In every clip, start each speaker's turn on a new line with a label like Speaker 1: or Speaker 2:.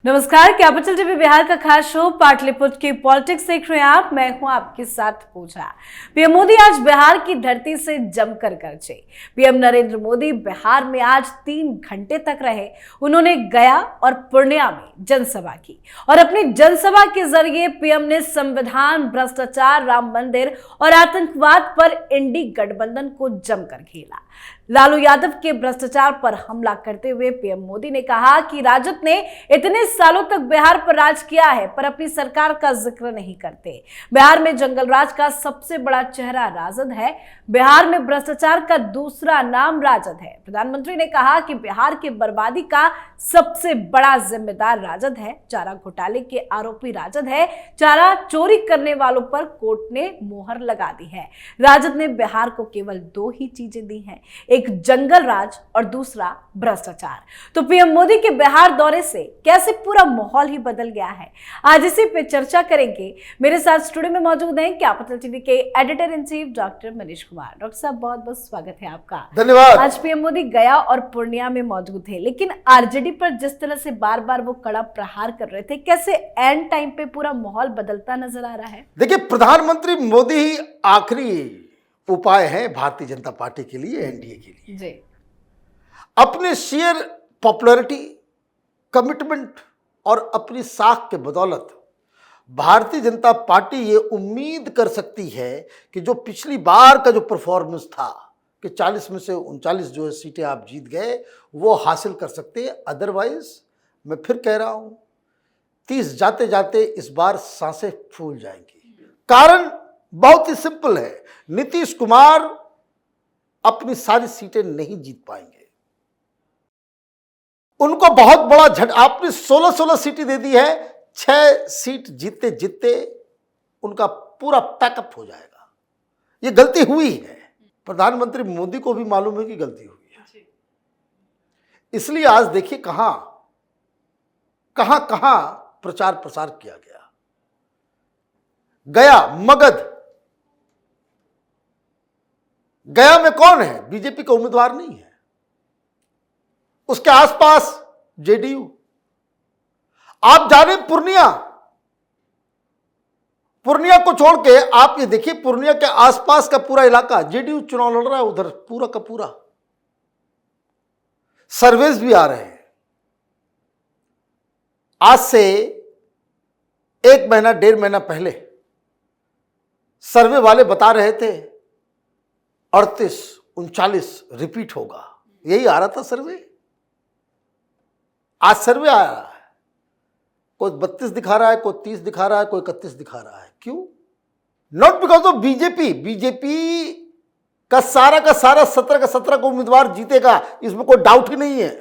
Speaker 1: नमस्कार, capital TV Bihar का खास शो पाटलिपुत्र की पॉलिटिक्स देख रहे हैं आप। मैं हूं आपके साथ पूजा। पीएम मोदी आज बिहार की धरती से जमकर गरजे। पीएम नरेंद्र मोदी बिहार में आज 3 घंटे तक रहे। उन्होंने गया और पूर्णिया में जनसभा की और अपनी जनसभा के जरिए पीएम ने संविधान, भ्रष्टाचार, राम मंदिर और आतंकवाद पर इंडी गठबंधन को जमकर खेला। लालू यादव के भ्रष्टाचार पर हमला करते हुए पीएम मोदी ने कहा कि राजद ने इतने सालों तक बिहार पर राज किया है पर अपनी सरकार का जिक्र नहीं करते। बिहार में जंगल राज का सबसे बड़ा चेहरा राजद है। बिहार में भ्रष्टाचार का दूसरा नाम राजद है। प्रधानमंत्री ने कहा कि बिहार की बर्बादी का सबसे बड़ा जिम्मेदार राजद है। चारा घोटाले के आरोपी राजद है। चारा चोरी करने वालों पर कोर्ट ने मोहर लगा दी है। राजद ने बिहार को केवल 2 ही चीजें दी हैं, एक जंगल राज और दूसरा भ्रष्टाचार। तो पीएम मोदी के बिहार दौरे से कैसे पूरा माहौल ही बदल गया है, आज इसी पे चर्चा करेंगे। मेरे साथ स्टूडियो में मौजूद हैं कैपिटल टीवी के editor in chief doctor Manish Kumar. Doctor साहब, बहुत बहुत स्वागत है आपका।
Speaker 2: धन्यवाद।
Speaker 1: आज पीएम मोदी गया और पूर्णिया में मौजूद थे, लेकिन आरजेडी पर जिस तरह से बार बार वो कड़ा प्रहार कर रहे थे, कैसे एंड टाइम पे पूरा माहौल बदलता नजर आ रहा है?
Speaker 2: देखिए, प्रधानमंत्री मोदी ही आखिरी उपाय है भारतीय जनता पार्टी के लिए, एनडीए के लिए।
Speaker 1: जी।
Speaker 2: अपने शेयर पॉपुलैरिटी, कमिटमेंट और अपनी साख के बदौलत भारतीय जनता पार्टी ये उम्मीद कर सकती है कि जो पिछली बार का जो परफॉर्मेंस था कि 40 में से 39 जो सीटें आप जीत गए, वो हासिल कर सकते हैं। अदरवाइज मैं फिर कह रहा हूं, 30 जाते जाते इस बार सांसें फूल जाएंगी। कारण बहुत ही सिंपल है, नीतीश कुमार अपनी सारी सीटें नहीं जीत पाएंगे। उनको बहुत बड़ा आपने 16 सीटें दे दी है, 6 सीट जीतते जीतते उनका पूरा पैकअप हो जाएगा। ये गलती हुई है, प्रधानमंत्री मोदी को भी मालूम है कि गलती हुई है। इसलिए आज देखिए कहां कहां प्रचार प्रसार किया गया। गया, मगध। गया में कौन है? बीजेपी का उम्मीदवार नहीं है। उसके आसपास जेडीयू। आप जाने पूर्णिया को छोड़ के आप ये देखिए, पूर्णिया के आसपास का पूरा इलाका जेडीयू चुनाव लड़ रहा है, उधर पूरा का पूरा। सर्वेस भी आ रहे हैं। आज से 1 महीना 1.5 महीना पहले सर्वे वाले बता रहे थे 38-39 रिपीट होगा। यही आ रहा था सर्वे। आज सर्वे आ रहा है, कोई 32 दिखा रहा है, कोई 30 दिखा रहा है, कोई 31 दिखा रहा है। क्यों? नॉट बिकॉज ऑफ बीजेपी का सारा 17 का 17 को उम्मीदवार जीतेगा, इसमें कोई डाउट ही नहीं है।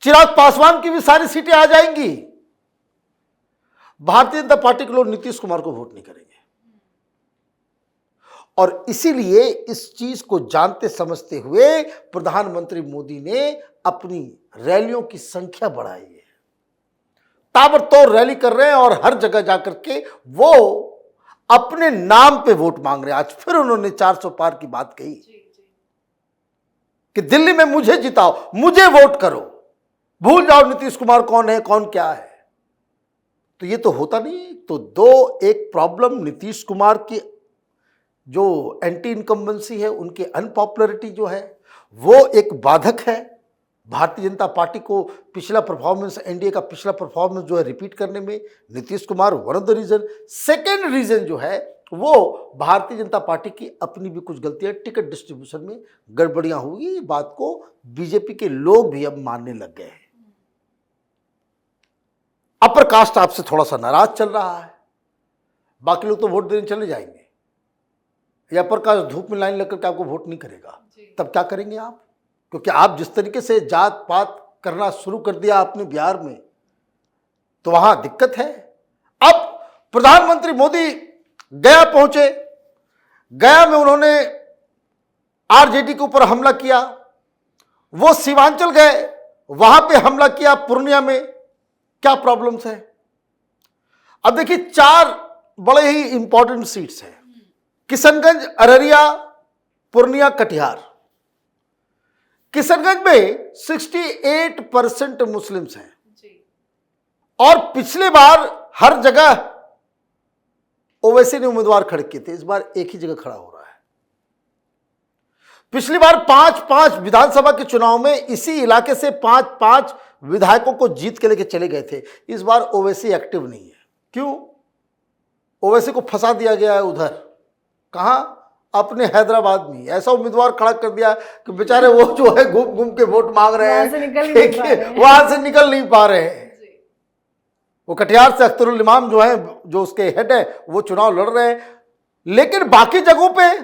Speaker 2: चिराग पासवान की भी सारी सीटें आ जाएंगी। भारतीय जनता पार्टी के लोग नीतीश कुमार को वोट नहीं करेंगे और इसीलिए इस चीज को जानते समझते हुए प्रधानमंत्री मोदी ने अपनी रैलियों की संख्या बढ़ाई है। ताबड़तोड़ रैली कर रहे हैं और हर जगह जाकर के वो अपने नाम पे वोट मांग रहे हैं। आज फिर उन्होंने 400 पार की बात कही कि दिल्ली में मुझे जिताओ, मुझे वोट करो, भूल जाओ नीतीश कुमार कौन है, कौन क्या है। तो ये तो होता नहीं। तो एक प्रॉब्लम नीतीश कुमार की जो एंटी इनकम्बेंसी है, उनकी अनपॉपुलरिटी जो है, वो एक बाधक है भारतीय जनता पार्टी को। पिछला परफॉर्मेंस, एनडीए का पिछला परफॉर्मेंस जो है रिपीट करने में Nitish Kumar one of the reason. Second reason जो है वो भारतीय जनता पार्टी की अपनी भी कुछ गलतियां, टिकट डिस्ट्रीब्यूशन में गड़बड़ियां हुई। ये बात को बीजेपी के लोग भी अब मानने लग गए हैं। अपर कास्ट आपसे थोड़ा सा नाराज चल रहा है, बाकी लोग तो वोट देने चले जाएंगे। या अपर कास्ट धूप में लाइन लगकर के आपको वोट नहीं करेगा, तब क्या करेंगे आप? क्योंकि आप जिस तरीके से जात पात करना शुरू कर दिया आपने बिहार में, तो वहां दिक्कत है। अब प्रधानमंत्री मोदी गया पहुंचे। गया में उन्होंने आरजेडी के ऊपर हमला किया। वो सीमांचल गए, वहां पे हमला किया। पूर्णिया में क्या प्रॉब्लम्स है? अब देखिए, 4 बड़े ही इंपॉर्टेंट सीट्स हैं, किशनगंज, अररिया, पूर्णिया, कटिहार। किशनगंज में 68% मुस्लिम्स हैं और पिछले बार हर जगह ओवैसी ने उम्मीदवार खड़े किए थे, इस बार एक ही जगह खड़ा हो रहा है। पिछली बार 5-5 विधानसभा के चुनाव में इसी इलाके से 5-5 विधायकों को जीत के लेके चले गए थे। इस बार ओवैसी एक्टिव नहीं है। क्यों? ओवैसी को फंसा दिया गया है उधर, कहां? अपने हैदराबाद में। ऐसा उम्मीदवार खड़ा कर दिया कि बेचारे वो जो है घूम घूम के वोट मांग रहे हैं, वहां से निकल नहीं पा रहे हैं। वो कटिहार से अख्तरुल इमाम जो है, जो उसके हेड है, वो चुनाव लड़ रहे हैं। लेकिन बाकी जगहों पे,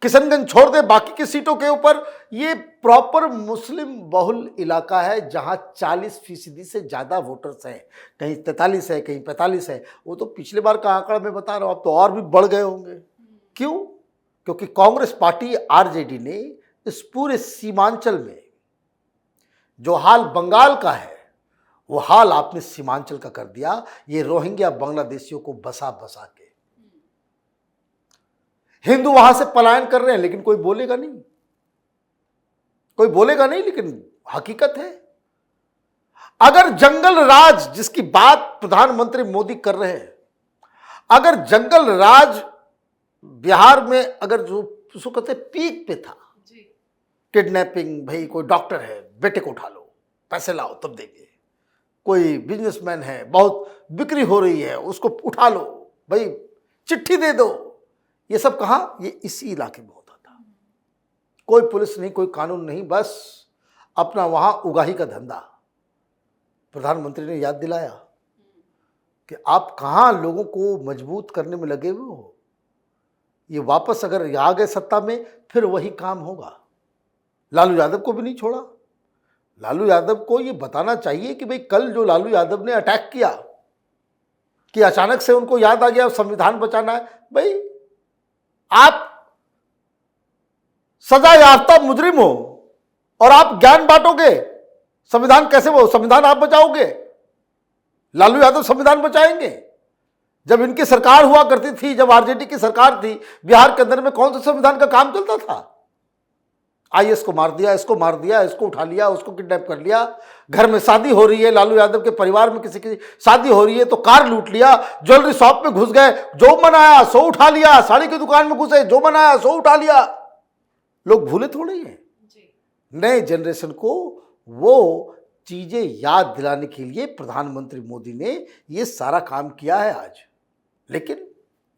Speaker 2: किशनगंज छोड़ दे, बाकी की सीटों के ऊपर ये प्रॉपर मुस्लिम बहुल इलाका है जहां 40% से ज्यादा वोटर्स हैं। कहीं 43 है, कहीं 45 है। वो तो पिछले बार का आंकड़ा मैं बता रहा हूं, अब तो और भी बढ़ गए होंगे। क्यों? क्योंकि कांग्रेस पार्टी आरजेडी ने इस पूरे सीमांचल में जो हाल बंगाल का है वो हाल आपने सीमांचल का कर दिया। ये रोहिंग्या बांग्लादेशियों को बसा बसा के हिंदू वहां से पलायन कर रहे हैं, लेकिन कोई बोलेगा नहीं, कोई बोलेगा नहीं, लेकिन हकीकत है। अगर जंगल राज जिसकी बात प्रधानमंत्री मोदी कर रहे हैं, अगर जंगल राज बिहार में अगर जो उसको कहते पीक पे था, किडनैपिंग, भाई कोई डॉक्टर है बेटे को उठा लो, पैसे लाओ तब देंगे, कोई बिजनेसमैन है बहुत बिक्री हो रही है उसको उठा लो, भाई चिट्ठी दे दो, ये सब कहां? ये इसी इलाके में होता था। कोई पुलिस नहीं, कोई कानून नहीं, बस अपना वहां उगाही का धंधा। प्रधानमंत्री ने याद दिलाया कि आप कहां लोगों को मजबूत करने में लगे हुए हो। ये वापस अगर आ गए सत्ता में फिर वही काम होगा। लालू यादव को भी नहीं छोड़ा। लालू यादव को ये बताना चाहिए कि भाई कल जो लालू यादव ने अटैक किया, कि अचानक से उनको याद आ गया संविधान बचाना है। भाई आप सजा याफ्ता मुजरिम हो और आप ज्ञान बांटोगे, संविधान कैसे? वो संविधान आप बचाओगे? लालू यादव संविधान बचाएंगे? जब इनकी सरकार हुआ करती थी, जब आरजेडी की सरकार थी, बिहार के अंदर में कौन सा संविधान का काम चलता था? आईएएस को मार दिया, इसको मार दिया, इसको उठा लिया, उसको किडनैप कर लिया। घर में शादी हो रही है, लालू यादव के परिवार में किसी की शादी हो रही है तो कार लूट लिया, ज्वेलरी शॉप में घुस गए, जो मन आया सो उठा लिया, साड़ी की दुकान में घुसे, जो मन आया सो उठा लिया। लोग भूले थोड़े हैं। नए जनरेशन को वो चीजें याद दिलाने के लिए प्रधानमंत्री मोदी ने ये सारा काम किया है आज। लेकिन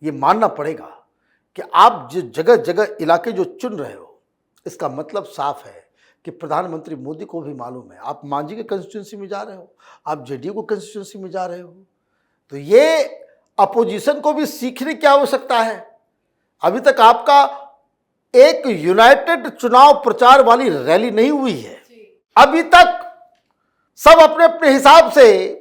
Speaker 2: ये मानना पड़ेगा कि आप जो जगह जगह इलाके जो चुन रहे हो, इसका मतलब साफ है कि प्रधानमंत्री मोदी को भी मालूम है आप मांझी के कंस्टिट्यूंसी में जा रहे हो, आप जेडीयू को कंस्टिट्यूंसी में जा रहे हो। तो ये अपोजिशन को भी सीखने की आवश्यकता है। अभी तक आपका एक यूनाइटेड चुनाव प्रचार वाली रैली नहीं हुई है। अभी तक सब अपने अपने हिसाब से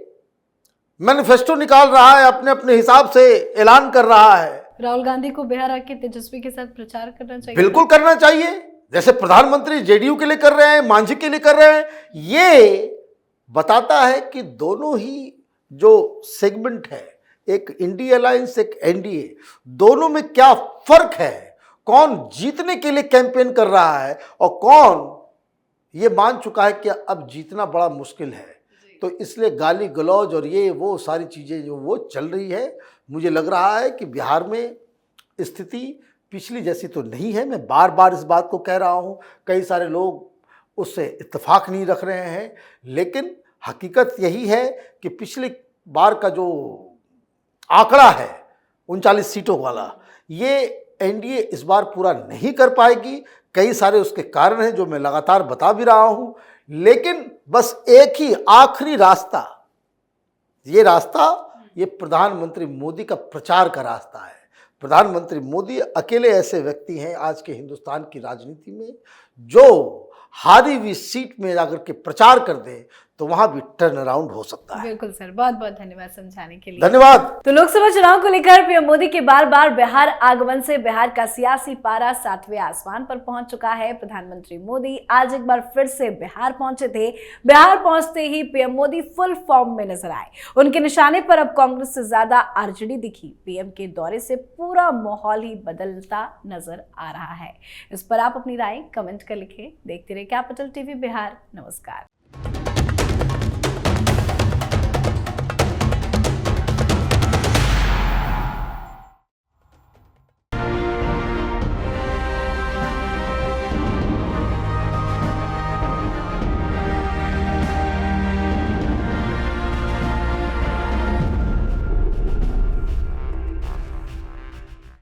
Speaker 2: मैनिफेस्टो निकाल रहा है, अपने अपने हिसाब से ऐलान कर रहा है।
Speaker 1: राहुल गांधी को बिहार आके तेजस्वी के साथ प्रचार करना चाहिए।
Speaker 2: बिल्कुल करना चाहिए, जैसे प्रधानमंत्री जेडीयू के लिए कर रहे हैं, मांझी के लिए कर रहे हैं। ये बताता है कि दोनों ही जो सेगमेंट है, एक इंडिया अलायंस, एक एनडीए, दोनों में क्या फर्क है, कौन जीतने के लिए कैंपेन कर रहा है और कौन ये मान चुका है कि अब जीतना बड़ा मुश्किल है। तो इसलिए गाली गलौज और ये वो सारी चीज़ें जो वो चल रही है, मुझे लग रहा है कि बिहार में स्थिति पिछली जैसी तो नहीं है। मैं बार बार इस बात को कह रहा हूँ, कई सारे लोग उससे इत्तेफाक नहीं रख रहे हैं, लेकिन हकीकत यही है कि पिछली बार का जो आंकड़ा है 39 सीटों वाला, ये एनडीए इस बार पूरा नहीं कर पाएगी। कई सारे उसके कारण हैं जो मैं लगातार बता भी रहा हूँ, लेकिन बस एक ही आखिरी रास्ता, ये रास्ता ये प्रधानमंत्री मोदी का प्रचार का रास्ता है। प्रधानमंत्री मोदी अकेले ऐसे व्यक्ति हैं आज के हिंदुस्तान की राजनीति में जो हारी हुई सीट में जाकर के प्रचार कर दे तो वहां भी टर्न अराउंड हो सकता है।
Speaker 1: बिल्कुल सर, बहुत बहुत धन्यवाद समझाने के लिए।
Speaker 2: धन्यवाद।
Speaker 1: तो लोकसभा चुनाव को लेकर पीएम मोदी के बार बार बिहार आगमन से बिहार का सियासी पारा 7वें आसमान पर पहुंच चुका है। प्रधानमंत्री मोदी आज एक बार फिर से बिहार पहुंचे थे। बिहार पहुंचते ही पीएम मोदी फुल फॉर्म में नजर आए। उनके निशाने पर अब कांग्रेस से ज्यादा आरजेडी दिखी। पीएम के दौरे से पूरा माहौल ही बदलता नजर आ रहा है। इस पर आप अपनी राय कमेंट कर लिखें। देखते रहिए कैपिटल टीवी बिहार। नमस्कार।